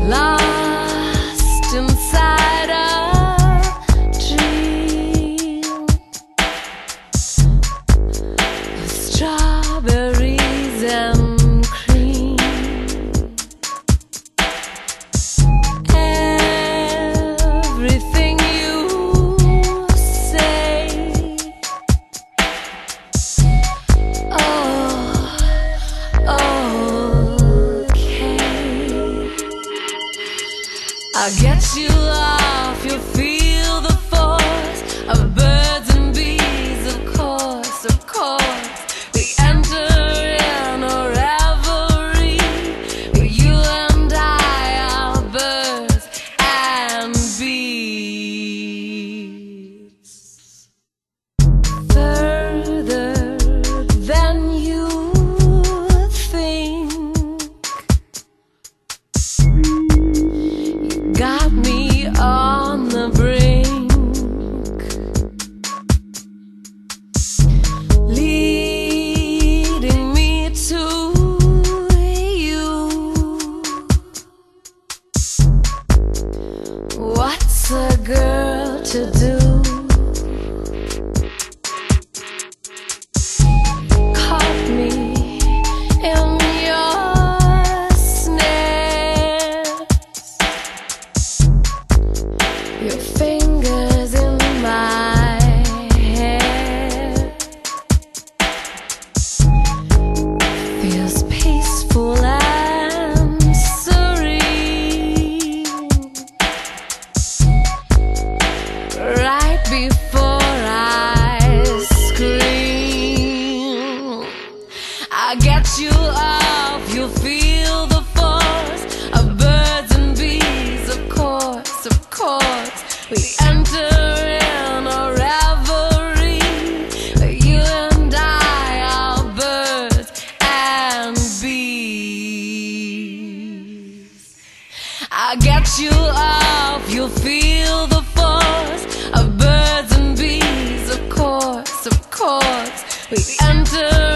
lost inside a dream of strawberries and cream. Everything you say, I'll get you off, you'll feel the force of birds and bees, of course, of course. We enter in a revelry, where you and I are birds and bees. Further than you think, got me on the brink, leading me to you. What's a girl to do? Caught me in your snares, your fingers in my hair. Feels peaceful and serene, right before I scream. I get you off, you'll feel the force of birds and bees, of course, of course. We enter in a revelry, where you and I are birds and bees. I get you off, you'll feel the force of birds and bees, of course, of course. We enter